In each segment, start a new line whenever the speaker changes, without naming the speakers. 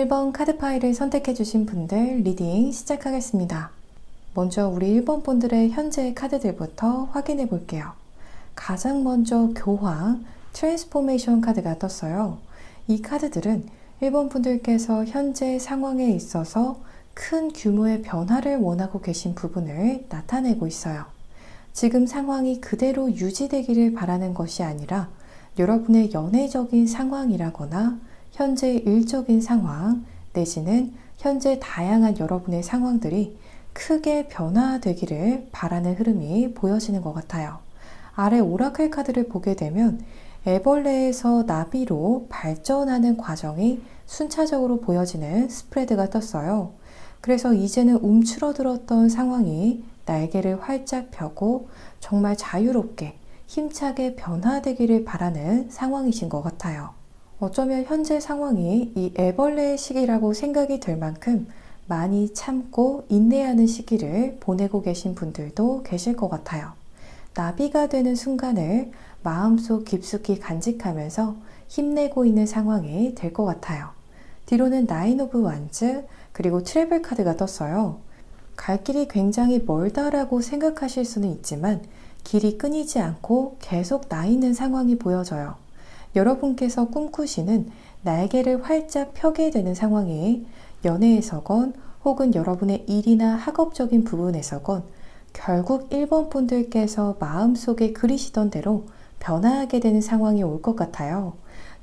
1번 카드 파일을 선택해 주신 분들 리딩 시작하겠습니다. 먼저 우리 1번 분들의 현재 카드들부터 확인해 볼게요. 가장 먼저 교황, 트랜스포메이션 카드가 떴어요. 이 카드들은 1번 분들께서 현재 상황에 있어서 큰 규모의 변화를 원하고 계신 부분을 나타내고 있어요. 지금 상황이 그대로 유지되기를 바라는 것이 아니라 여러분의 연애적인 상황이라거나 현재 일적인 상황 내지는 현재 다양한 여러분의 상황들이 크게 변화되기를 바라는 흐름이 보여지는 것 같아요. 아래 오라클 카드를 보게 되면 애벌레에서 나비로 발전하는 과정이 순차적으로 보여지는 스프레드가 떴어요. 그래서 이제는 움츠러들었던 상황이 날개를 활짝 펴고 정말 자유롭게 힘차게 변화되기를 바라는 상황이신 것 같아요. 어쩌면 현재 상황이 이 애벌레의 시기라고 생각이 들 만큼 많이 참고 인내하는 시기를 보내고 계신 분들도 계실 것 같아요. 나비가 되는 순간을 마음속 깊숙이 간직하면서 힘내고 있는 상황이 될 것 같아요. 뒤로는 나인 오브 완즈 그리고 트래블 카드가 떴어요. 갈 길이 굉장히 멀다라고 생각하실 수는 있지만 길이 끊이지 않고 계속 나 있는 상황이 보여져요. 여러분께서 꿈꾸시는 날개를 활짝 펴게 되는 상황이 연애에서건 혹은 여러분의 일이나 학업적인 부분에서건 결국 1번 분들께서 마음속에 그리시던 대로 변화하게 되는 상황이 올 것 같아요.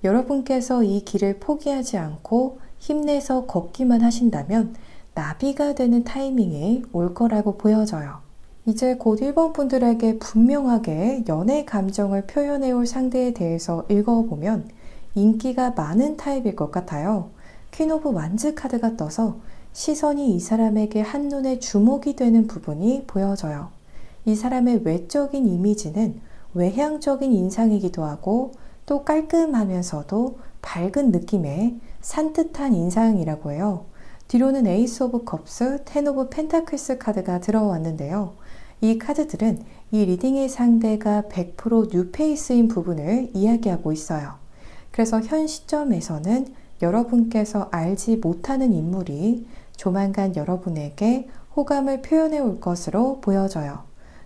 여러분께서 이 길을 포기하지 않고 힘내서 걷기만 하신다면 나비가 되는 타이밍이 올 거라고 보여져요. 이제 곧 1번 분들에게 분명하게 연애 감정을 표현해 올 상대에 대해서 읽어보면 인기가 많은 타입일 것 같아요. 퀸 오브 완즈 카드가 떠서 시선이 이 사람에게 한눈에 주목이 되는 부분이 보여져요. 이 사람의 외적인 이미지는 외향적인 인상이기도 하고 또 깔끔하면서도 밝은 느낌의 산뜻한 인상이라고 해요. 뒤로는 에이스 오브 컵스, 텐 오브 펜타클스 카드가 들어왔는데요. 이 카드들은 이 리딩의 상대가 100% 뉴페이스인 부분을 이야기하고 있어요. 그래서 현 시점에서는 여러분께서 알지 못하는 인물이 조만간 여러분에게 호감을 표현해 올 것으로 보여져요.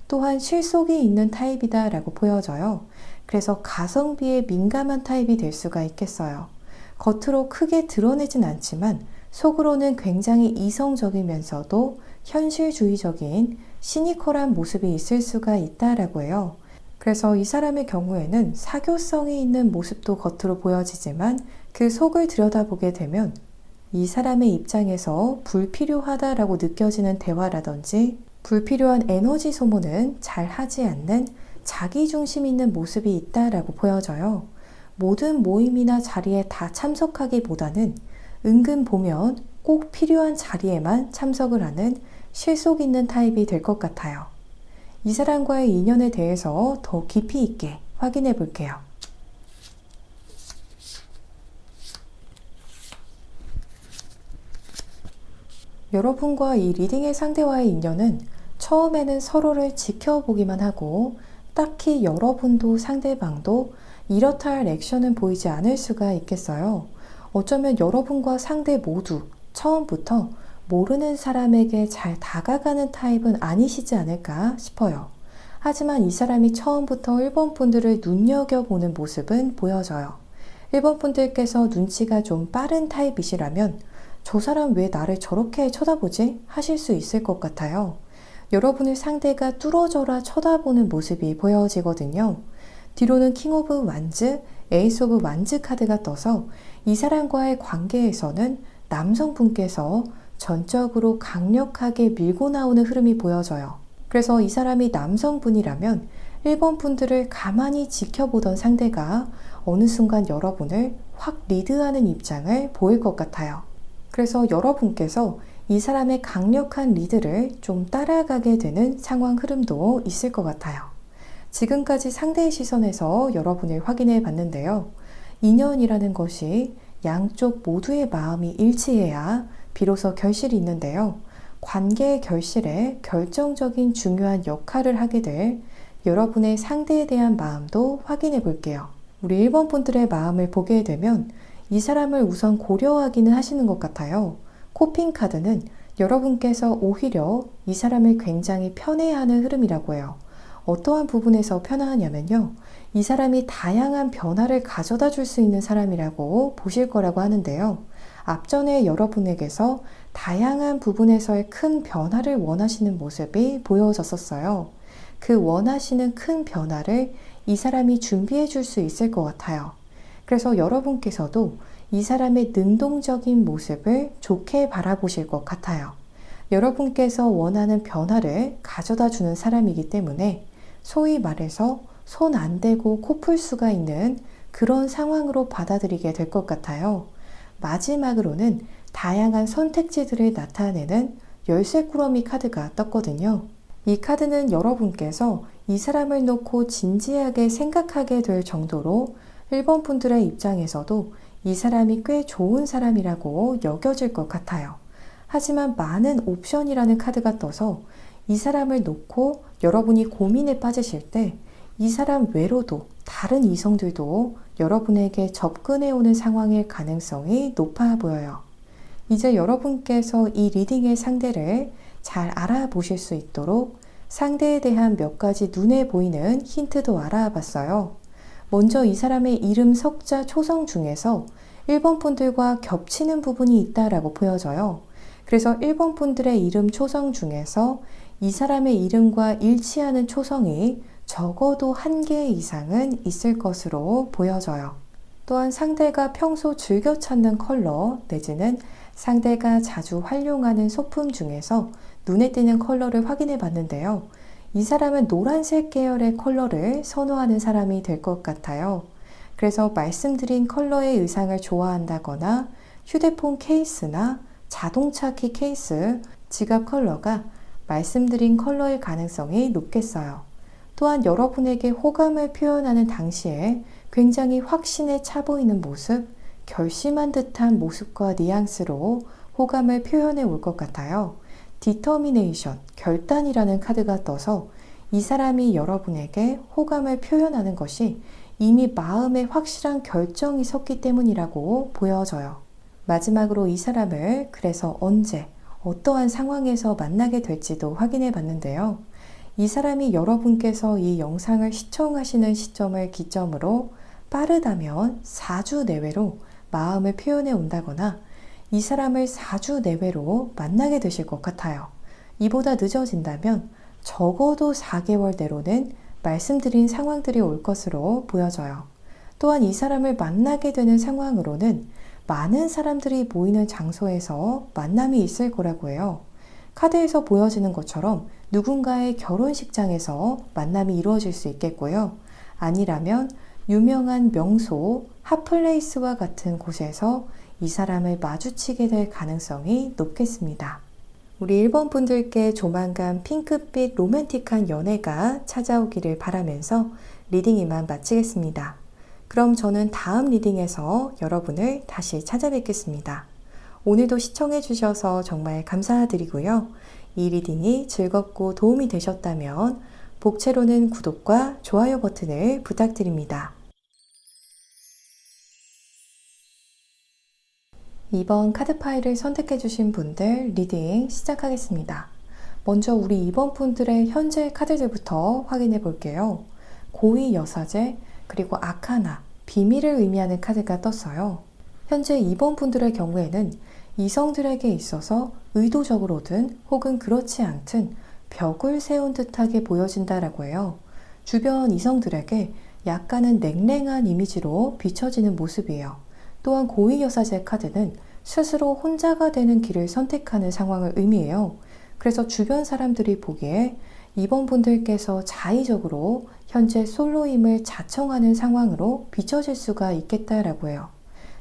또한 실속이 있는 타입이다 라고 보여져요. 그래서 가성비에 민감한 타입이 될 수가 있겠어요. 겉으로 크게 드러내진 않지만 속으로는 굉장히 이성적이면서도 현실주의적인 시니컬한 모습이 있을 수가 있다라고 해요. 그래서 이 사람의 경우에는 사교성이 있는 모습도 겉으로 보여지지만 그 속을 들여다보게 되면 이 사람의 입장에서 불필요하다라고 느껴지는 대화라든지 불필요한 에너지 소모는 잘 하지 않는 자기중심 있는 모습이 있다라고 보여져요. 모든 모임이나 자리에 다 참석하기보다는 은근 보면 꼭 필요한 자리에만 참석을 하는 실속 있는 타입이 될 것 같아요. 이 사람과의 인연에 대해서 더 깊이 있게 확인해 볼게요. 여러분과 이 리딩의 상대와의 인연은 처음에는 서로를 지켜보기만 하고 딱히 여러분도 상대방도 이렇다 할 액션은 보이지 않을 수가 있겠어요. 어쩌면 여러분과 상대 모두 처음부터 모르는 사람에게 잘 다가가는 타입은 아니시지 않을까 싶어요. 하지만 이 사람이 처음부터 1번 분들을 눈여겨보는 모습은 보여져요. 1번 분들께서 눈치가 좀 빠른 타입이시라면 저 사람 왜 나를 저렇게 쳐다보지? 하실 수 있을 것 같아요. 여러분을 상대가 뚫어져라 쳐다보는 모습이 보여지거든요. 뒤로는 킹 오브 완즈, 에이스 오브 완즈 카드가 떠서 이 사람과의 관계에서는 남성분께서 전적으로 강력하게 밀고 나오는 흐름이 보여져요. 그래서 이 사람이 남성분이라면 1번 분들을 가만히 지켜보던 상대가 어느 순간 여러분을 확 리드하는 입장을 보일 것 같아요. 그래서 여러분께서 이 사람의 강력한 리드를 좀 따라가게 되는 상황 흐름도 있을 것 같아요. 지금까지 상대의 시선에서 여러분을 확인해 봤는데요. 인연이라는 것이 양쪽 모두의 마음이 일치해야 비로소 결실이 있는데요. 관계의 결실에 결정적인 중요한 역할을 하게 될 여러분의 상대에 대한 마음도 확인해 볼게요. 우리 1번 분들의 마음을 보게 되면 이 사람을 우선 고려하기는 하시는 것 같아요. 코핀 카드는 여러분께서 오히려 이 사람을 굉장히 편애하는 흐름이라고 해요. 어떠한 부분에서 편애하냐면요. 이 사람이 다양한 변화를 가져다 줄 수 있는 사람이라고 보실 거라고 하는데요. 앞전에 여러분에게서 다양한 부분에서의 큰 변화를 원하시는 모습이 보여졌었어요. 그 원하시는 큰 변화를 이 사람이 준비해 줄 수 있을 것 같아요. 그래서 여러분께서도 이 사람의 능동적인 모습을 좋게 바라보실 것 같아요. 여러분께서 원하는 변화를 가져다 주는 사람이기 때문에 소위 말해서 손 안 대고 코 풀 수가 있는 그런 상황으로 받아들이게 될 것 같아요. 마지막으로는 다양한 선택지들을 나타내는 열쇠꾸러미 카드가 떴거든요. 이 카드는 여러분께서 이 사람을 놓고 진지하게 생각하게 될 정도로 1번 분들의 입장에서도 이 사람이 꽤 좋은 사람이라고 여겨질 것 같아요. 하지만 많은 옵션이라는 카드가 떠서 이 사람을 놓고 여러분이 고민에 빠지실 때 이 사람 외로도 다른 이성들도 여러분에게 접근해 오는 상황일 가능성이 높아 보여요. 이제 여러분께서 이 리딩의 상대를 잘 알아보실 수 있도록 상대에 대한 몇 가지 눈에 보이는 힌트도 알아봤어요. 먼저 이 사람의 이름 석자 초성 중에서 1번 분들과 겹치는 부분이 있다라고 보여져요. 그래서 1번 분들의 이름 초성 중에서 이 사람의 이름과 일치하는 초성이 적어도 1개 이상은 있을 것으로 보여져요. 또한 상대가 평소 즐겨 찾는 컬러 내지는 상대가 자주 활용하는 소품 중에서 눈에 띄는 컬러를 확인해 봤는데요. 이 사람은 노란색 계열의 컬러를 선호하는 사람이 될 것 같아요. 그래서 말씀드린 컬러의 의상을 좋아한다거나 휴대폰 케이스나 자동차 키 케이스, 지갑 컬러가 말씀드린 컬러일 가능성이 높겠어요. 또한 여러분에게 호감을 표현하는 당시에 굉장히 확신에 차 보이는 모습, 결심한 듯한 모습과 뉘앙스로 호감을 표현해 올 것 같아요. 디터미네이션, 결단이라는 카드가 떠서 이 사람이 여러분에게 호감을 표현하는 것이 이미 마음에 확실한 결정이 섰기 때문이라고 보여져요. 마지막으로 이 사람을 그래서 언제, 어떠한 상황에서 만나게 될지도 확인해 봤는데요. 이 사람이 여러분께서 이 영상을 시청하시는 시점을 기점으로 빠르다면 4주 내외로 마음을 표현해 온다거나 이 사람을 4주 내외로 만나게 되실 것 같아요. 이보다 늦어진다면 적어도 4개월 내로는 말씀드린 상황들이 올 것으로 보여져요. 또한 이 사람을 만나게 되는 상황으로는 많은 사람들이 모이는 장소에서 만남이 있을 거라고 해요. 카드에서 보여지는 것처럼 누군가의 결혼식장에서 만남이 이루어질 수 있겠고요. 아니라면 유명한 명소, 핫플레이스와 같은 곳에서 이 사람을 마주치게 될 가능성이 높겠습니다. 우리 1번 분들께 조만간 핑크빛 로맨틱한 연애가 찾아오기를 바라면서 리딩 이만 마치겠습니다. 그럼 저는 다음 리딩에서 여러분을 다시 찾아뵙겠습니다. 오늘도 시청해 주셔서 정말 감사드리고요. 이 리딩이 즐겁고 도움이 되셨다면 복채로는 구독과 좋아요 버튼을 부탁드립니다. 2번 카드 파일을 선택해 주신 분들 리딩 시작하겠습니다. 먼저 우리 2번 분들의 현재 카드들부터 확인해 볼게요. 고위 여사제 그리고 아카나, 비밀을 의미하는 카드가 떴어요. 현재 2번 분들의 경우에는 이성들에게 있어서 의도적으로든 혹은 그렇지 않든 벽을 세운 듯하게 보여진다라고 해요. 주변 이성들에게 약간은 냉랭한 이미지로 비춰지는 모습이에요. 또한 고위여사제 카드는 스스로 혼자가 되는 길을 선택하는 상황을 의미해요. 그래서 주변 사람들이 보기에 이번 분들께서 자의적으로 현재 솔로임을 자청하는 상황으로 비춰질 수가 있겠다라고 해요.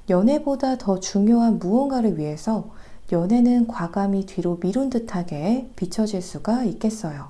연애보다 더 중요한 무언가를 위해서 연애는 과감히 뒤로 미룬 듯하게 비춰질 수가 있겠어요.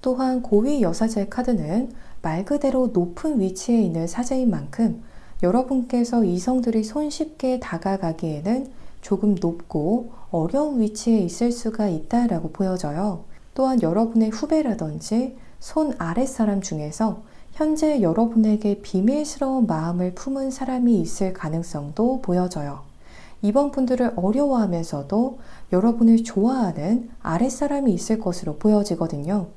또한 고위 여사제 카드는 말 그대로 높은 위치에 있는 사제인 만큼 여러분께서 이성들이 손쉽게 다가가기에는 조금 높고 어려운 위치에 있을 수가 있다라고 보여져요. 또한 여러분의 후배라든지 손 아랫사람 중에서 현재 여러분에게 비밀스러운 마음을 품은 사람이 있을 가능성도 보여져요. 이번 분들을 어려워하면서도 여러분을 좋아하는 아랫사람이 있을 것으로 보여지거든요.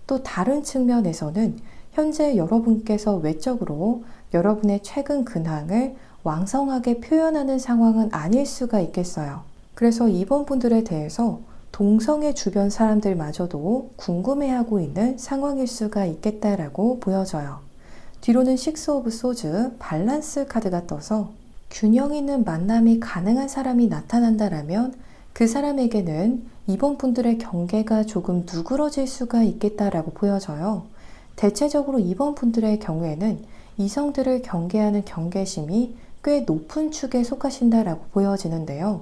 또 다른 측면에서는 현재 여러분께서 외적으로 여러분의 최근 근황을 왕성하게 표현하는 상황은 아닐 수가 있겠어요. 그래서 이번 분들에 대해서 동성애 주변 사람들마저도 궁금해하고 있는 상황일 수가 있겠다라고 보여져요. 뒤로는 식스 오브 소즈 밸런스 카드가 떠서 균형 있는 만남이 가능한 사람이 나타난다라면 그 사람에게는 이번 분들의 경계가 조금 누그러질 수가 있겠다라고 보여져요. 대체적으로 이번 분들의 경우에는 이성들을 경계하는 경계심이 꽤 높은 축에 속하신다라고 보여지는데요.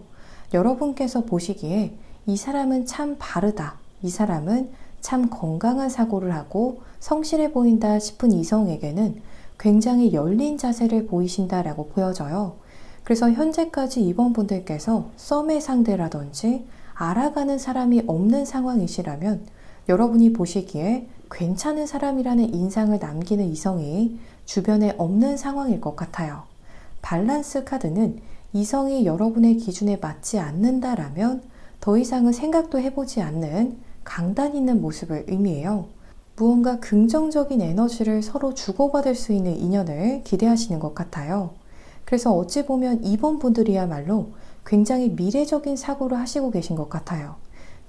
여러분께서 보시기에 이 사람은 참 바르다, 이 사람은 참 건강한 사고를 하고 성실해 보인다 싶은 이성에게는 굉장히 열린 자세를 보이신다라고 보여져요. 그래서 현재까지 이번 분들께서 썸의 상대라든지 알아가는 사람이 없는 상황이시라면 여러분이 보시기에 괜찮은 사람이라는 인상을 남기는 이성이 주변에 없는 상황일 것 같아요. 밸런스 카드는 이성이 여러분의 기준에 맞지 않는다라면 더 이상은 생각도 해보지 않는 강단 있는 모습을 의미해요. 무언가 긍정적인 에너지를 서로 주고받을 수 있는 인연을 기대하시는 것 같아요. 그래서 어찌 보면 이번 분들이야말로 굉장히 미래적인 사고를 하시고 계신 것 같아요.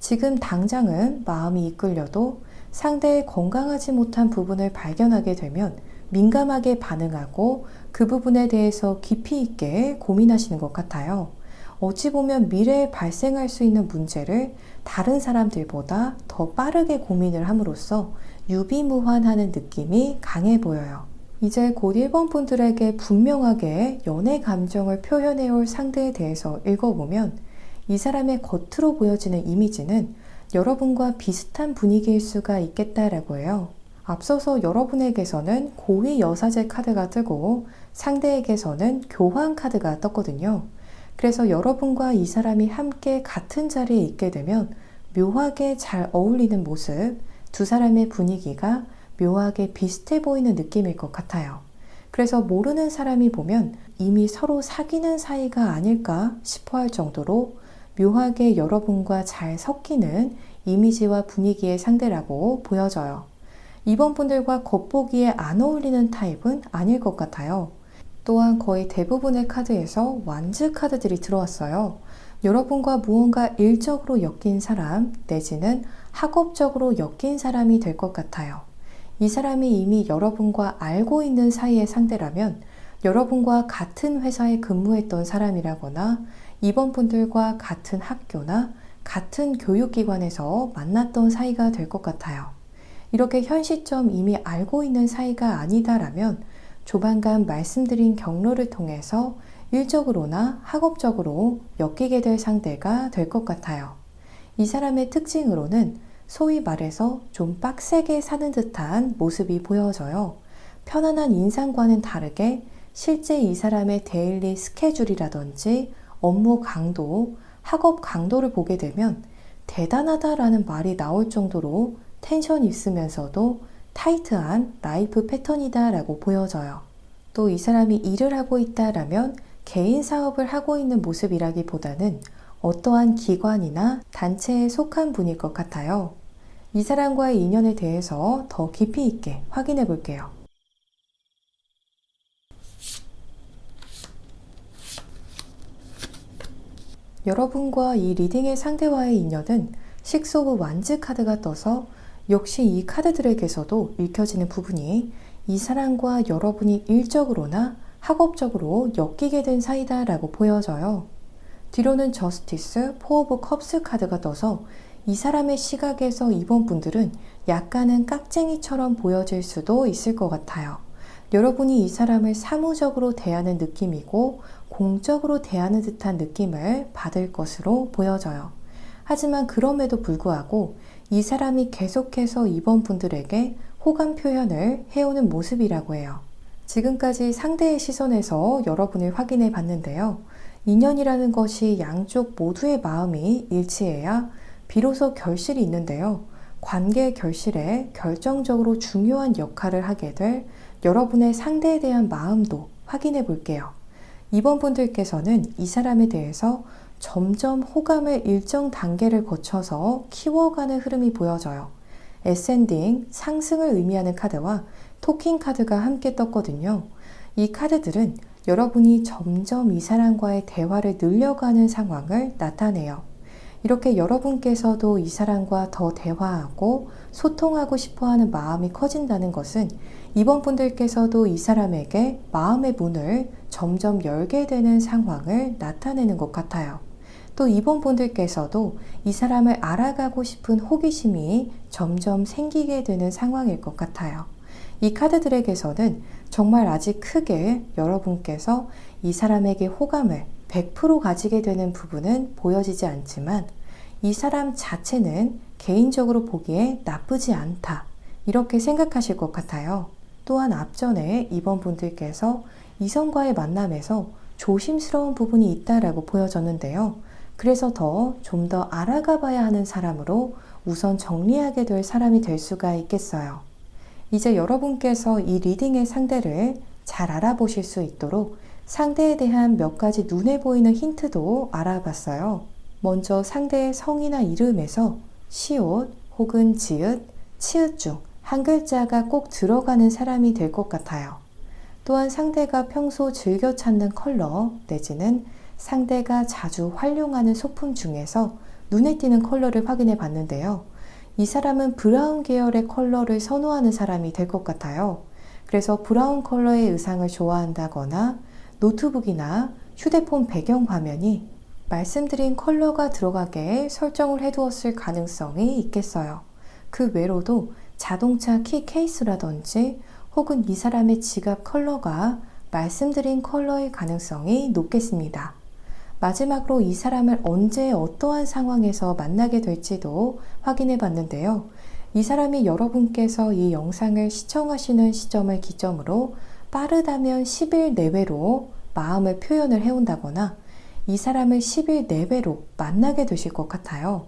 지금 당장은 마음이 이끌려도 상대의 건강하지 못한 부분을 발견하게 되면 민감하게 반응하고 그 부분에 대해서 깊이 있게 고민하시는 것 같아요. 어찌 보면 미래에 발생할 수 있는 문제를 다른 사람들보다 더 빠르게 고민을 함으로써 유비무환하는 느낌이 강해 보여요. 이제 곧 1번 분들에게 분명하게 연애 감정을 표현해올 상대에 대해서 읽어보면 이 사람의 겉으로 보여지는 이미지는 여러분과 비슷한 분위기일 수가 있겠다라고 해요. 앞서서 여러분에게서는 고위 여사제 카드가 뜨고 상대에게서는 교황 카드가 떴거든요. 그래서 여러분과 이 사람이 함께 같은 자리에 있게 되면 묘하게 잘 어울리는 모습, 두 사람의 분위기가 묘하게 비슷해 보이는 느낌일 것 같아요. 그래서 모르는 사람이 보면 이미 서로 사귀는 사이가 아닐까 싶어 할 정도로 묘하게 여러분과 잘 섞이는 이미지와 분위기의 상대라고 보여져요. 이번 분들과 겉보기에 안 어울리는 타입은 아닐 것 같아요. 또한 거의 대부분의 카드에서 완즈 카드들이 들어왔어요. 여러분과 무언가 일적으로 엮인 사람 내지는 학업적으로 엮인 사람이 될 것 같아요. 이 사람이 이미 여러분과 알고 있는 사이의 상대라면 여러분과 같은 회사에 근무했던 사람이라거나 이번 분들과 같은 학교나 같은 교육기관에서 만났던 사이가 될 것 같아요. 이렇게 현 시점 이미 알고 있는 사이가 아니다라면 조만간 말씀드린 경로를 통해서 일적으로나 학업적으로 엮이게 될 상대가 될 것 같아요. 이 사람의 특징으로는 소위 말해서 좀 빡세게 사는 듯한 모습이 보여져요. 편안한 인상과는 다르게 실제 이 사람의 데일리 스케줄이라든지 업무 강도, 학업 강도를 보게 되면 대단하다라는 말이 나올 정도로 텐션이 있으면서도 타이트한 라이프 패턴이다라고 보여져요. 또 이 사람이 일을 하고 있다라면 개인 사업을 하고 있는 모습이라기보다는 어떠한 기관이나 단체에 속한 분일 것 같아요. 이 사람과의 인연에 대해서 더 깊이 있게 확인해 볼게요. 여러분과 이 리딩의 상대와의 인연은 식스 오브 완즈 카드가 떠서 역시 이 카드들에게서도 읽혀지는 부분이 이 사람과 여러분이 일적으로나 학업적으로 엮이게 된 사이다라고 보여져요. 뒤로는 저스티스, 포 오브 컵스 카드가 떠서 이 사람의 시각에서 이번 분들은 약간은 깍쟁이처럼 보여질 수도 있을 것 같아요. 여러분이 이 사람을 사무적으로 대하는 느낌이고 공적으로 대하는 듯한 느낌을 받을 것으로 보여져요. 하지만 그럼에도 불구하고 이 사람이 계속해서 이번 분들에게 호감 표현을 해오는 모습이라고 해요. 지금까지 상대의 시선에서 여러분을 확인해 봤는데요. 인연이라는 것이 양쪽 모두의 마음이 일치해야 비로소 결실이 있는데요. 관계 결실에 결정적으로 중요한 역할을 하게 될 여러분의 상대에 대한 마음도 확인해 볼게요. 이번 분들께서는 이 사람에 대해서 점점 호감을 일정 단계를 거쳐서 키워가는 흐름이 보여져요. 어센딩, 상승을 의미하는 카드와 토킹 카드가 함께 떴거든요. 이 카드들은 여러분이 점점 이 사람과의 대화를 늘려가는 상황을 나타내요. 이렇게 여러분께서도 이 사람과 더 대화하고 소통하고 싶어하는 마음이 커진다는 것은 이번 분들께서도 이 사람에게 마음의 문을 점점 열게 되는 상황을 나타내는 것 같아요. 또 이번 분들께서도 이 사람을 알아가고 싶은 호기심이 점점 생기게 되는 상황일 것 같아요. 이 카드들에게서는 정말 아직 크게 여러분께서 이 사람에게 호감을 100% 가지게 되는 부분은 보여지지 않지만 이 사람 자체는 개인적으로 보기에 나쁘지 않다. 이렇게 생각하실 것 같아요. 또한 앞전에 이번 분들께서 이성과의 만남에서 조심스러운 부분이 있다라고 보여졌는데요. 그래서 좀 더 알아가 봐야 하는 사람으로 우선 정리하게 될 사람이 될 수가 있겠어요. 이제 여러분께서 이 리딩의 상대를 잘 알아보실 수 있도록 상대에 대한 몇 가지 눈에 보이는 힌트도 알아봤어요. 먼저 상대의 성이나 이름에서 시옷 혹은 지읒, 치읒 중 한 글자가 꼭 들어가는 사람이 될 것 같아요. 또한 상대가 평소 즐겨 찾는 컬러 내지는 상대가 자주 활용하는 소품 중에서 눈에 띄는 컬러를 확인해 봤는데요. 이 사람은 브라운 계열의 컬러를 선호하는 사람이 될 것 같아요. 그래서 브라운 컬러의 의상을 좋아한다거나 노트북이나 휴대폰 배경 화면이 말씀드린 컬러가 들어가게 설정을 해두었을 가능성이 있겠어요. 그 외로도 자동차 키 케이스라든지 혹은 이 사람의 지갑 컬러가 말씀드린 컬러일 가능성이 높겠습니다. 마지막으로 이 사람을 언제 어떠한 상황에서 만나게 될지도 확인해 봤는데요. 이 사람이 여러분께서 이 영상을 시청하시는 시점을 기점으로 빠르다면 10일 내외로 마음을 표현을 해온다거나 이 사람을 10일 내외로 만나게 되실 것 같아요.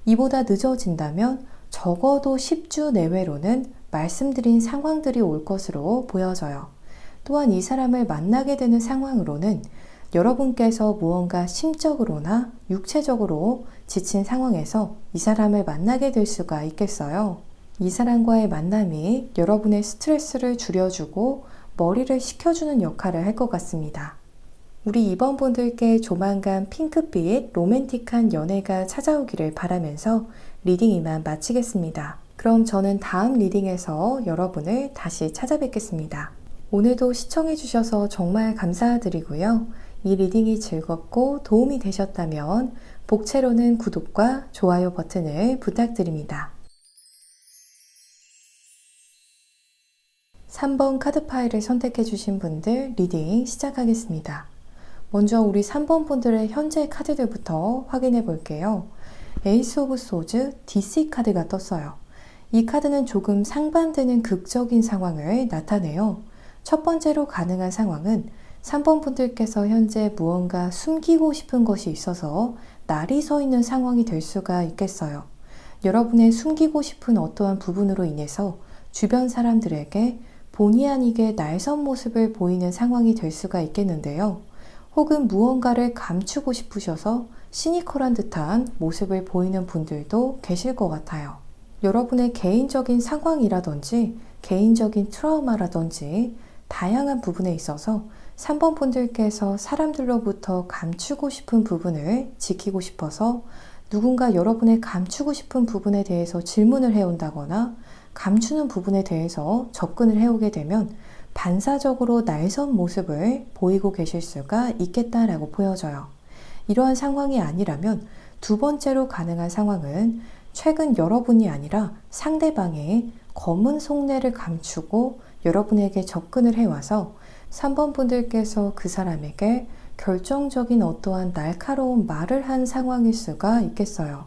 이보다 늦어진다면 적어도 10주 내외로는 말씀드린 상황들이 올 것으로 보여져요. 또한 이 사람을 만나게 되는 상황으로는 여러분께서 무언가 심적으로나 육체적으로 지친 상황에서 이 사람을 만나게 될 수가 있겠어요. 이 사람과의 만남이 여러분의 스트레스를 줄여주고 머리를 식혀주는 역할을 할 것 같습니다. 우리 이번 분들께 조만간 핑크빛 로맨틱한 연애가 찾아오기를 바라면서 리딩 이만 마치겠습니다. 그럼 저는 다음 리딩에서 여러분을 다시 찾아뵙겠습니다. 오늘도 시청해주셔서 정말 감사드리고요. 이 리딩이 즐겁고 도움이 되셨다면 복채로는 구독과 좋아요 버튼을 부탁드립니다. 3번 카드 파일을 선택해 주신 분들 리딩 시작하겠습니다. 먼저 우리 3번 분들의 현재 카드들부터 확인해 볼게요. 에이스 오브 소즈 DC 카드가 떴어요. 이 카드는 조금 상반되는 극적인 상황을 나타내요. 첫 번째로 가능한 상황은 3번 분들께서 현재 무언가 숨기고 싶은 것이 있어서 날이 서 있는 상황이 될 수가 있겠어요. 여러분의 숨기고 싶은 어떠한 부분으로 인해서 주변 사람들에게 본의 아니게 날선 모습을 보이는 상황이 될 수가 있겠는데요. 혹은 무언가를 감추고 싶으셔서 시니컬한 듯한 모습을 보이는 분들도 계실 것 같아요. 여러분의 개인적인 상황이라든지 개인적인 트라우마라든지 다양한 부분에 있어서 3번 분들께서 사람들로부터 감추고 싶은 부분을 지키고 싶어서 누군가 여러분의 감추고 싶은 부분에 대해서 질문을 해온다거나 감추는 부분에 대해서 접근을 해오게 되면 반사적으로 날선 모습을 보이고 계실 수가 있겠다라고 보여져요. 이러한 상황이 아니라면 두 번째로 가능한 상황은 최근 여러분이 아니라 상대방의 검은 속내를 감추고 여러분에게 접근을 해와서 3번 분들께서 그 사람에게 결정적인 어떠한 날카로운 말을 한 상황일 수가 있겠어요.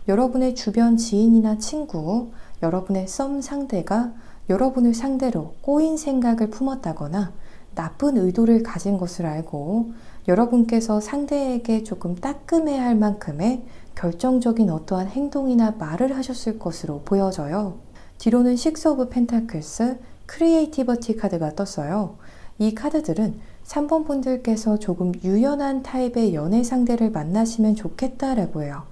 여러분의 주변 지인이나 친구, 여러분의 썸 상대가 여러분을 상대로 꼬인 생각을 품었다거나 나쁜 의도를 가진 것을 알고 여러분께서 상대에게 조금 따끔해야 할 만큼의 결정적인 어떠한 행동이나 말을 하셨을 것으로 보여져요. 뒤로는 식스 오브 펜타클스, 크리에이티버티 카드가 떴어요. 이 카드들은 3번 분들께서 조금 유연한 타입의 연애 상대를 만나시면 좋겠다라고 해요.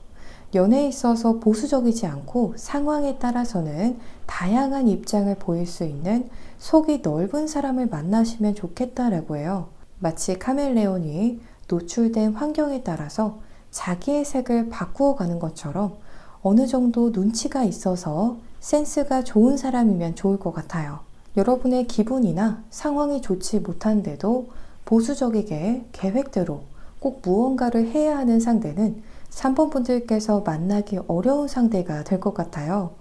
연애에 있어서 보수적이지 않고 상황에 따라서는 다양한 입장을 보일 수 있는 속이 넓은 사람을 만나시면 좋겠다라고 해요. 마치 카멜레온이 노출된 환경에 따라서 자기의 색을 바꾸어 가는 것처럼 어느 정도 눈치가 있어서 센스가 좋은 사람이면 좋을 것 같아요. 여러분의 기분이나 상황이 좋지 못한데도 보수적이게 계획대로 꼭 무언가를 해야 하는 상대는 3번 분들께서 만나기 어려운 상대가 될 것 같아요.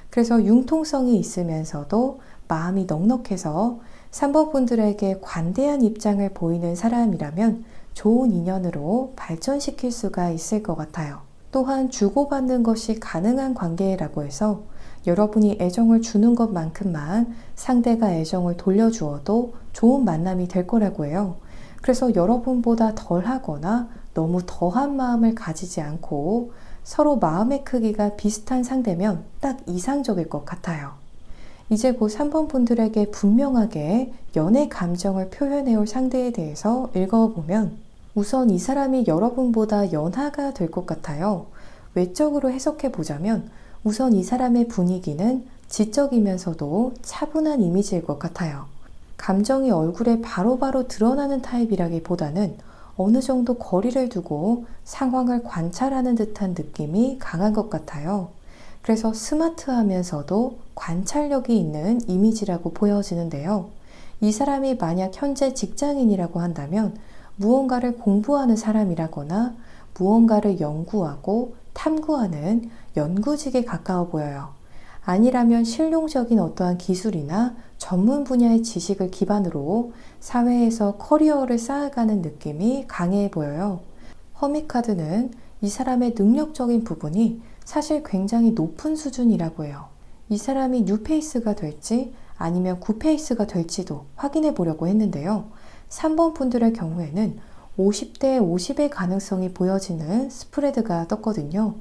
그래서 융통성이 있으면서도 마음이 넉넉해서 3번 분들에게 관대한 입장을 보이는 사람이라면 좋은 인연으로 발전시킬 수가 있을 것 같아요. 또한 주고받는 것이 가능한 관계라고 해서 여러분이 애정을 주는 것만큼만 상대가 애정을 돌려주어도 좋은 만남이 될 거라고 해요. 그래서 여러분보다 덜하거나 너무 더한 마음을 가지지 않고 서로 마음의 크기가 비슷한 상대면 딱 이상적일 것 같아요. 이제 곧 3번 분들에게 분명하게 연애 감정을 표현해 올 상대에 대해서 읽어보면 우선 이 사람이 여러분보다 연하가 될 것 같아요. 외적으로 해석해 보자면 우선 이 사람의 분위기는 지적이면서도 차분한 이미지일 것 같아요. 감정이 얼굴에 바로바로 드러나는 타입이라기보다는 어느 정도 거리를 두고 상황을 관찰하는 듯한 느낌이 강한 것 같아요. 그래서 스마트하면서도 관찰력이 있는 이미지라고 보여지는데요. 이 사람이 만약 현재 직장인이라고 한다면 무언가를 공부하는 사람이라거나 무언가를 연구하고 탐구하는 연구직에 가까워 보여요. 아니라면 실용적인 어떠한 기술이나 전문 분야의 지식을 기반으로 사회에서 커리어를 쌓아가는 느낌이 강해 보여요. 허밋카드는 이 사람의 능력적인 부분이 사실 굉장히 높은 수준이라고 해요. 이 사람이 뉴페이스가 될지 아니면 구페이스가 될지도 확인해 보려고 했는데요. 3번 분들의 경우에는 50대 50의 가능성이 보여지는 스프레드가 떴거든요.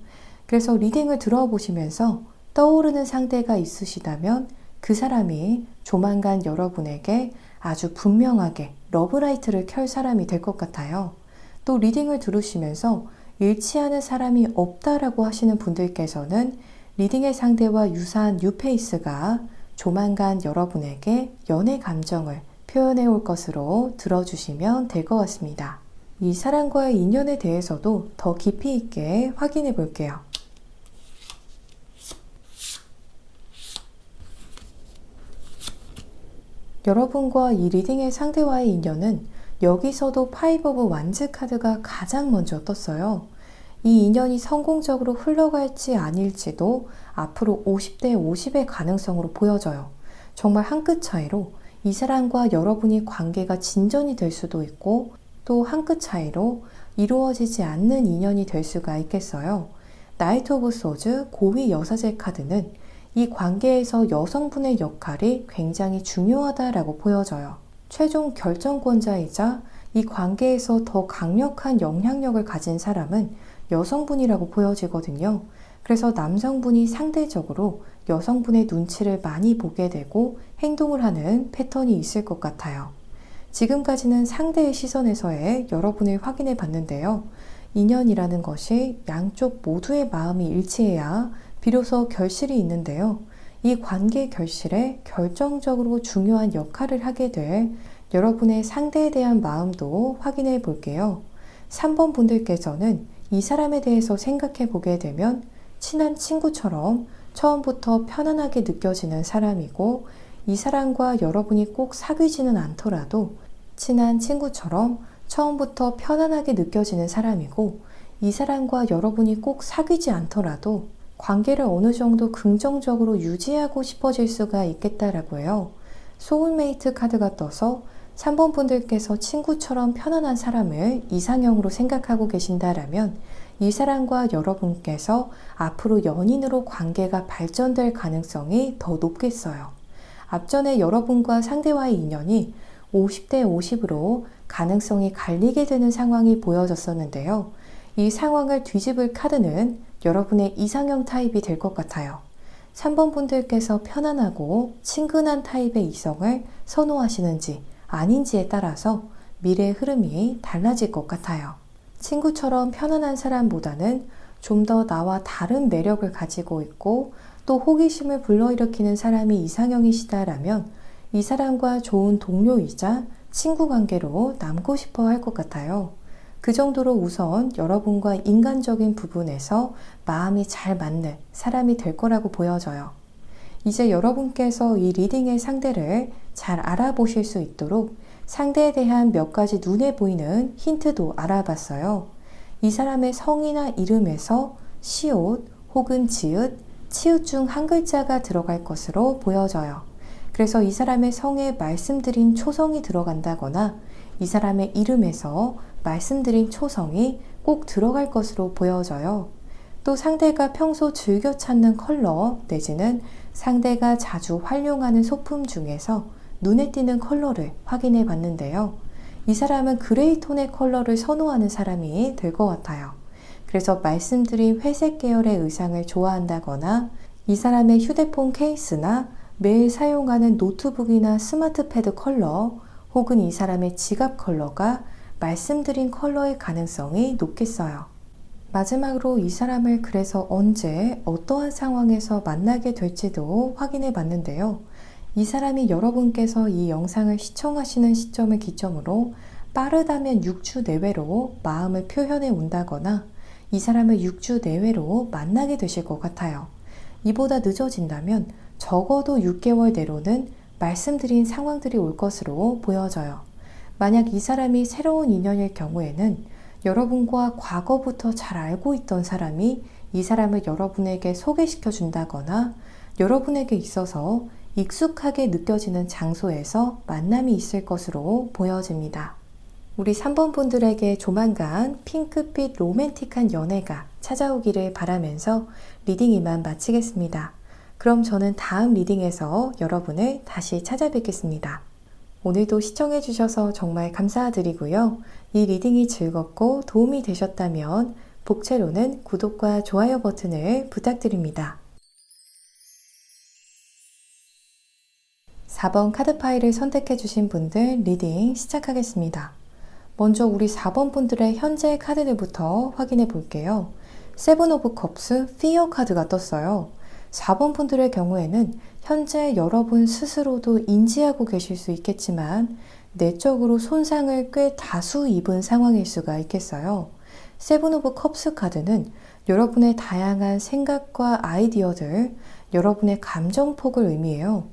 그래서 리딩을 들어보시면서 떠오르는 상대가 있으시다면 그 사람이 조만간 여러분에게 아주 분명하게 러브라이트를 켤 사람이 될 것 같아요. 또 리딩을 들으시면서 일치하는 사람이 없다라고 하시는 분들께서는 리딩의 상대와 유사한 뉴페이스가 조만간 여러분에게 연애 감정을 표현해 올 것으로 들어주시면 될 것 같습니다. 이 사람과의 인연에 대해서도 더 깊이 있게 확인해 볼게요. 여러분과 이 리딩의 상대와의 인연은 여기서도 파이브 오브 완즈 카드가 가장 먼저 떴어요. 이 인연이 성공적으로 흘러갈지 아닐지도 앞으로 50대 50의 가능성으로 보여져요. 정말 한 끗 차이로 이 사람과 여러분이 관계가 진전이 될 수도 있고 또 한 끗 차이로 이루어지지 않는 인연이 될 수가 있겠어요. 나이트 오브 소즈 고위 여사제 카드는 이 관계에서 여성분의 역할이 굉장히 중요하다라고 보여져요. 최종 결정권자이자 이 관계에서 더 강력한 영향력을 가진 사람은 여성분이라고 보여지거든요. 그래서 남성분이 상대적으로 여성분의 눈치를 많이 보게 되고 행동을 하는 패턴이 있을 것 같아요. 지금까지는 상대의 시선에서의 여러분을 확인해 봤는데요. 인연이라는 것이 양쪽 모두의 마음이 일치해야 비로소 결실이 있는데요. 이 관계 결실에 결정적으로 중요한 역할을 하게 될 여러분의 상대에 대한 마음도 확인해 볼게요. 3번 분들께서는 이 사람에 대해서 생각해 보게 되면 친한 친구처럼 처음부터 편안하게 느껴지는 사람이고 이 사람과 여러분이 꼭 사귀지는 않더라도 친한 친구처럼 처음부터 편안하게 느껴지는 사람이고 이 사람과 여러분이 꼭 사귀지 않더라도 관계를 어느 정도 긍정적으로 유지하고 싶어질 수가 있겠다라고 해요. 소울메이트 카드가 떠서 3번 분들께서 친구처럼 편안한 사람을 이상형으로 생각하고 계신다라면 이 사람과 여러분께서 앞으로 연인으로 관계가 발전될 가능성이 더 높겠어요. 앞전에 여러분과 상대와의 인연이 50대 50으로 가능성이 갈리게 되는 상황이 보여졌었는데요. 이 상황을 뒤집을 카드는 여러분의 이상형 타입이 될 것 같아요. 3번 분들께서 편안하고 친근한 타입의 이성을 선호하시는지 아닌지에 따라서 미래의 흐름이 달라질 것 같아요. 친구처럼 편안한 사람보다는 좀 더 나와 다른 매력을 가지고 있고 또 호기심을 불러일으키는 사람이 이상형이시다라면 이 사람과 좋은 동료이자 친구 관계로 남고 싶어 할 것 같아요. 그 정도로 우선 여러분과 인간적인 부분에서 마음이 잘 맞는 사람이 될 거라고 보여져요. 이제 여러분께서 이 리딩의 상대를 잘 알아보실 수 있도록 상대에 대한 몇 가지 눈에 보이는 힌트도 알아봤어요. 이 사람의 성이나 이름에서 시옷 혹은 지읒, 치읓 중 한 글자가 들어갈 것으로 보여져요. 그래서 이 사람의 성에 말씀드린 초성이 들어간다거나 이 사람의 이름에서 말씀드린 초성이 꼭 들어갈 것으로 보여져요. 또 상대가 평소 즐겨 찾는 컬러 내지는 상대가 자주 활용하는 소품 중에서 눈에 띄는 컬러를 확인해 봤는데요. 이 사람은 그레이 톤의 컬러를 선호하는 사람이 될 것 같아요. 그래서 말씀드린 회색 계열의 의상을 좋아한다거나 이 사람의 휴대폰 케이스나 매일 사용하는 노트북이나 스마트패드 컬러 혹은 이 사람의 지갑 컬러가 말씀드린 컬러의 가능성이 높겠어요. 마지막으로 이 사람을 그래서 언제 어떠한 상황에서 만나게 될지도 확인해 봤는데요. 이 사람이 여러분께서 이 영상을 시청하시는 시점을 기점으로 빠르다면 6주 내외로 마음을 표현해 온다거나 이 사람을 6주 내외로 만나게 되실 것 같아요. 이보다 늦어진다면 적어도 6개월 내로는 말씀드린 상황들이 올 것으로 보여져요. 만약 이 사람이 새로운 인연일 경우에는 여러분과 과거부터 잘 알고 있던 사람이 이 사람을 여러분에게 소개시켜 준다거나 여러분에게 있어서 익숙하게 느껴지는 장소에서 만남이 있을 것으로 보여집니다. 우리 3번 분들에게 조만간 핑크빛 로맨틱한 연애가 찾아오기를 바라면서 리딩 이만 마치겠습니다. 그럼 저는 다음 리딩에서 여러분을 다시 찾아뵙겠습니다. 오늘도 시청해주셔서 정말 감사드리고요. 이 리딩이 즐겁고 도움이 되셨다면 복채로는 구독과 좋아요 버튼을 부탁드립니다. 4번 카드 파일을 선택해주신 분들 리딩 시작하겠습니다. 먼저 우리 4번 분들의 현재 카드들부터 확인해 볼게요. 세븐 오브 컵스 피어 카드가 떴어요. 4번 분들의 경우에는 현재 여러분 스스로도 인지하고 계실 수 있겠지만 내적으로 손상을 꽤 다수 입은 상황일 수가 있겠어요. 세븐 오브 컵스 카드는 여러분의 다양한 생각과 아이디어들, 여러분의 감정폭을 의미해요.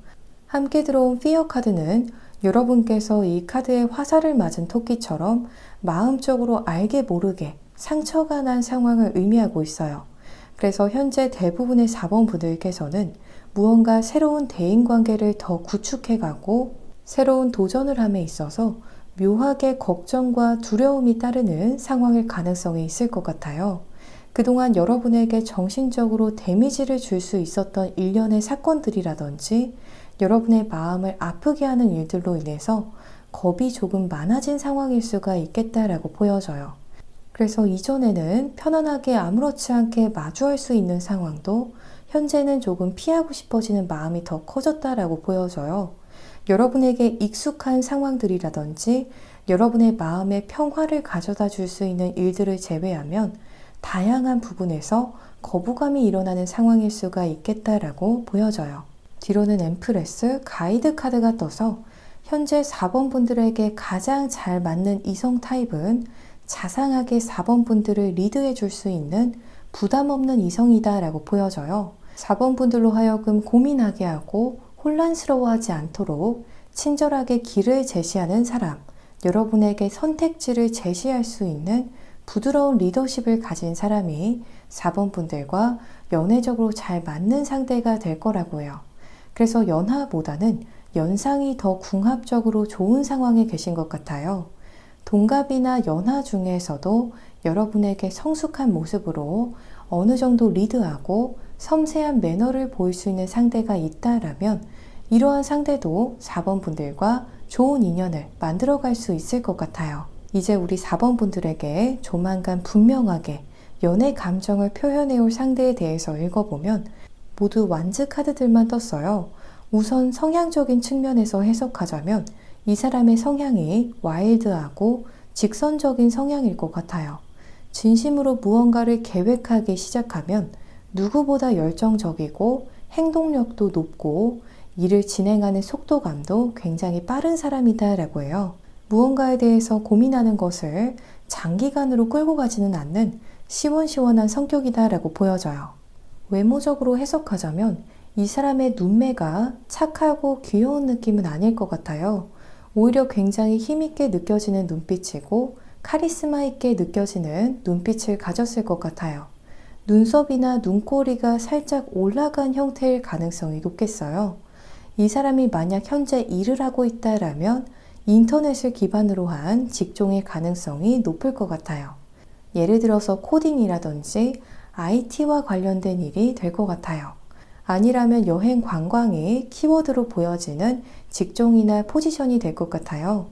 함께 들어온 피어 카드는 여러분께서 이 카드에 화살을 맞은 토끼처럼 마음적으로 알게 모르게 상처가 난 상황을 의미하고 있어요. 그래서 현재 대부분의 4번 분들께서는 무언가 새로운 대인관계를 더 구축해가고 새로운 도전을 함에 있어서 묘하게 걱정과 두려움이 따르는 상황일 가능성이 있을 것 같아요. 그동안 여러분에게 정신적으로 데미지를 줄 수 있었던 일련의 사건들이라든지 여러분의 마음을 아프게 하는 일들로 인해서 겁이 조금 많아진 상황일 수가 있겠다라고 보여져요. 그래서 이전에는 편안하게 아무렇지 않게 마주할 수 있는 상황도 현재는 조금 피하고 싶어지는 마음이 더 커졌다라고 보여져요. 여러분에게 익숙한 상황들이라든지 여러분의 마음에 평화를 가져다 줄 수 있는 일들을 제외하면 다양한 부분에서 거부감이 일어나는 상황일 수가 있겠다라고 보여져요. 뒤로는 엠프레스 가이드 카드가 떠서 현재 4번 분들에게 가장 잘 맞는 이성 타입은 자상하게 4번 분들을 리드해 줄 수 있는 부담 없는 이성이다 라고 보여져요. 4번 분들로 하여금 고민하게 하고 혼란스러워하지 않도록 친절하게 길을 제시하는 사람, 여러분에게 선택지를 제시할 수 있는 부드러운 리더십을 가진 사람이 4번 분들과 연애적으로 잘 맞는 상대가 될 거라고요. 그래서 연하보다는 연상이 더 궁합적으로 좋은 상황에 계신 것 같아요. 동갑이나 연하 중에서도 여러분에게 성숙한 모습으로 어느 정도 리드하고 섬세한 매너를 보일 수 있는 상대가 있다라면 이러한 상대도 4번 분들과 좋은 인연을 만들어갈 수 있을 것 같아요. 이제 우리 4번 분들에게 조만간 분명하게 연애 감정을 표현해올 상대에 대해서 읽어보면 모두 완즈 카드들만 떴어요. 우선 성향적인 측면에서 해석하자면 이 사람의 성향이 와일드하고 직선적인 성향일 것 같아요. 진심으로 무언가를 계획하기 시작하면 누구보다 열정적이고 행동력도 높고 일을 진행하는 속도감도 굉장히 빠른 사람이다라고 해요. 무언가에 대해서 고민하는 것을 장기간으로 끌고 가지는 않는 시원시원한 성격이다라고 보여져요. 외모적으로 해석하자면 이 사람의 눈매가 착하고 귀여운 느낌은 아닐 것 같아요. 오히려 굉장히 힘있게 느껴지는 눈빛이고 카리스마 있게 느껴지는 눈빛을 가졌을 것 같아요. 눈썹이나 눈꼬리가 살짝 올라간 형태일 가능성이 높겠어요. 이 사람이 만약 현재 일을 하고 있다라면 인터넷을 기반으로 한 직종일 가능성이 높을 것 같아요. 예를 들어서 코딩이라든지 IT와 관련된 일이 될 것 같아요. 아니라면 여행 관광이 키워드로 보여지는 직종이나 포지션이 될 것 같아요.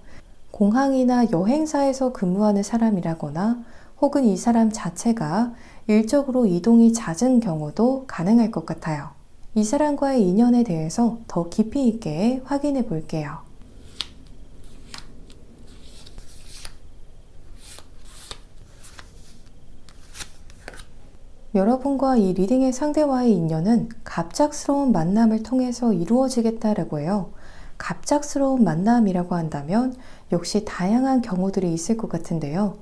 공항이나 여행사에서 근무하는 사람이라거나 혹은 이 사람 자체가 일적으로 이동이 잦은 경우도 가능할 것 같아요. 이 사람과의 인연에 대해서 더 깊이 있게 확인해 볼게요. 여러분과 이 리딩의 상대와의 인연은 갑작스러운 만남을 통해서 이루어지겠다라고 해요. 갑작스러운 만남이라고 한다면 역시 다양한 경우들이 있을 것 같은데요.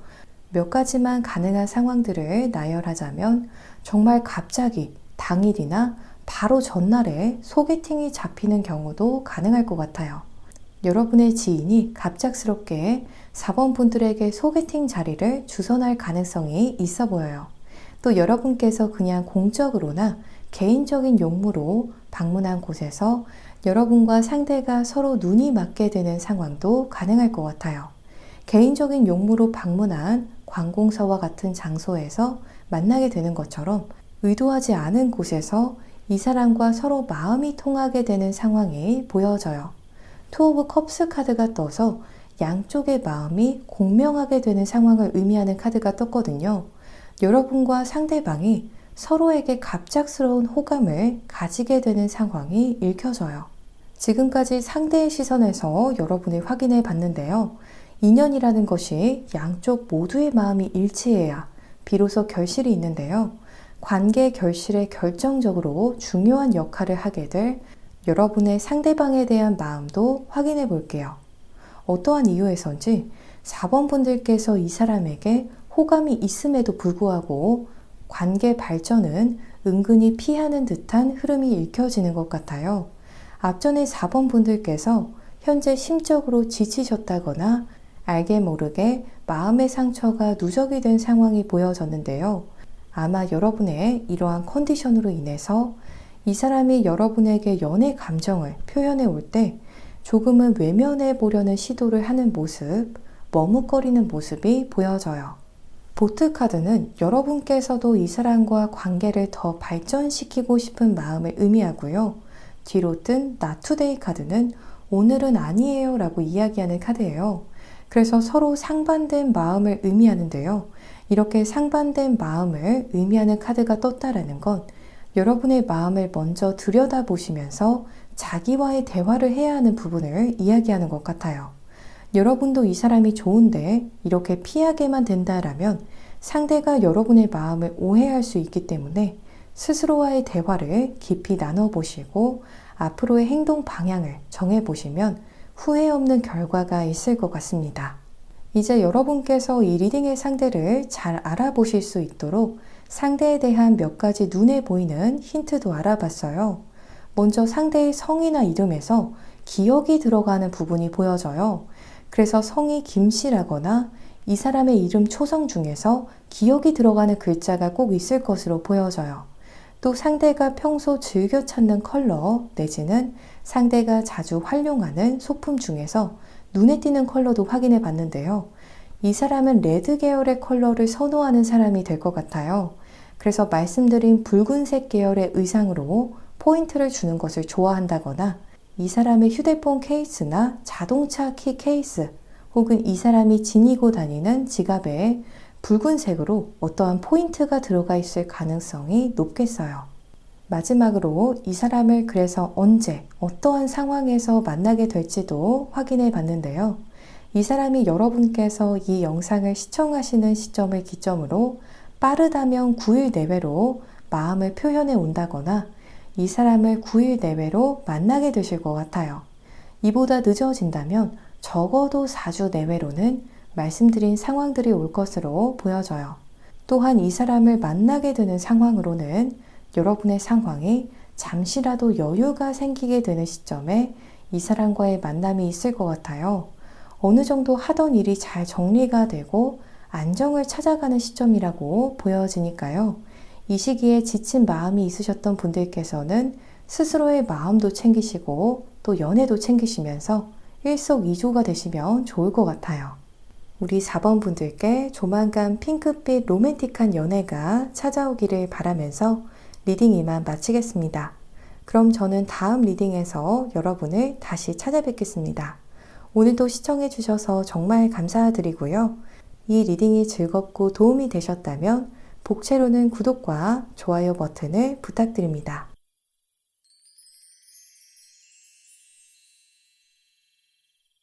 몇 가지만 가능한 상황들을 나열하자면 정말 갑자기 당일이나 바로 전날에 소개팅이 잡히는 경우도 가능할 것 같아요. 여러분의 지인이 갑작스럽게 4번 분들에게 소개팅 자리를 주선할 가능성이 있어 보여요. 또 여러분께서 그냥 공적으로나 개인적인 용무로 방문한 곳에서 여러분과 상대가 서로 눈이 맞게 되는 상황도 가능할 것 같아요. 개인적인 용무로 방문한 관공서와 같은 장소에서 만나게 되는 것처럼 의도하지 않은 곳에서 이 사람과 서로 마음이 통하게 되는 상황이 보여져요. 투 오브 컵스 카드가 떠서 양쪽의 마음이 공명하게 되는 상황을 의미하는 카드가 떴거든요. 여러분과 상대방이 서로에게 갑작스러운 호감을 가지게 되는 상황이 읽혀져요. 지금까지 상대의 시선에서 여러분을 확인해 봤는데요. 인연이라는 것이 양쪽 모두의 마음이 일치해야 비로소 결실이 있는데요. 관계 결실에 결정적으로 중요한 역할을 하게 될 여러분의 상대방에 대한 마음도 확인해 볼게요. 어떠한 이유에서인지 4번 분들께서 이 사람에게 호감이 있음에도 불구하고 관계 발전은 은근히 피하는 듯한 흐름이 읽혀지는 것 같아요. 앞전에 4번 분들께서 현재 심적으로 지치셨다거나 알게 모르게 마음의 상처가 누적이 된 상황이 보여졌는데요. 아마 여러분의 이러한 컨디션으로 인해서 이 사람이 여러분에게 연애 감정을 표현해 올 때 조금은 외면해 보려는 시도를 하는 모습, 머뭇거리는 모습이 보여져요. 보트 카드는 여러분께서도 이 사람과 관계를 더 발전시키고 싶은 마음을 의미하고요. 뒤로 뜬 Not Today 카드는 오늘은 아니에요 라고 이야기하는 카드예요. 그래서 서로 상반된 마음을 의미하는데요. 이렇게 상반된 마음을 의미하는 카드가 떴다라는 건 여러분의 마음을 먼저 들여다보시면서 자기와의 대화를 해야 하는 부분을 이야기하는 것 같아요. 여러분도 이 사람이 좋은데 이렇게 피하게만 된다라면 상대가 여러분의 마음을 오해할 수 있기 때문에 스스로와의 대화를 깊이 나눠보시고 앞으로의 행동 방향을 정해보시면 후회 없는 결과가 있을 것 같습니다. 이제 여러분께서 이 리딩의 상대를 잘 알아보실 수 있도록 상대에 대한 몇 가지 눈에 보이는 힌트도 알아봤어요. 먼저 상대의 성이나 이름에서 기억이 들어가는 부분이 보여져요. 그래서 성이 김씨라거나 이 사람의 이름 초성 중에서 기억이 들어가는 글자가 꼭 있을 것으로 보여져요. 또 상대가 평소 즐겨 찾는 컬러 내지는 상대가 자주 활용하는 소품 중에서 눈에 띄는 컬러도 확인해 봤는데요. 이 사람은 레드 계열의 컬러를 선호하는 사람이 될 것 같아요. 그래서 말씀드린 붉은색 계열의 의상으로 포인트를 주는 것을 좋아한다거나 이 사람의 휴대폰 케이스나 자동차 키 케이스 혹은 이 사람이 지니고 다니는 지갑에 붉은색으로 어떠한 포인트가 들어가 있을 가능성이 높겠어요. 마지막으로 이 사람을 그래서 언제, 어떠한 상황에서 만나게 될지도 확인해 봤는데요. 이 사람이 여러분께서 이 영상을 시청하시는 시점을 기점으로 빠르다면 9일 내외로 마음을 표현해 온다거나 이 사람을 9일 내외로 만나게 되실 것 같아요. 이보다 늦어진다면 적어도 4주 내외로는 말씀드린 상황들이 올 것으로 보여져요. 또한 이 사람을 만나게 되는 상황으로는 여러분의 상황이 잠시라도 여유가 생기게 되는 시점에 이 사람과의 만남이 있을 것 같아요. 어느 정도 하던 일이 잘 정리가 되고 안정을 찾아가는 시점이라고 보여지니까요. 이 시기에 지친 마음이 있으셨던 분들께서는 스스로의 마음도 챙기시고 또 연애도 챙기시면서 일석이조가 되시면 좋을 것 같아요. 우리 4번 분들께 조만간 핑크빛 로맨틱한 연애가 찾아오기를 바라면서 리딩 이만 마치겠습니다. 그럼 저는 다음 리딩에서 여러분을 다시 찾아뵙겠습니다. 오늘도 시청해 주셔서 정말 감사드리고요. 이 리딩이 즐겁고 도움이 되셨다면 복채로는 구독과 좋아요 버튼을 부탁드립니다.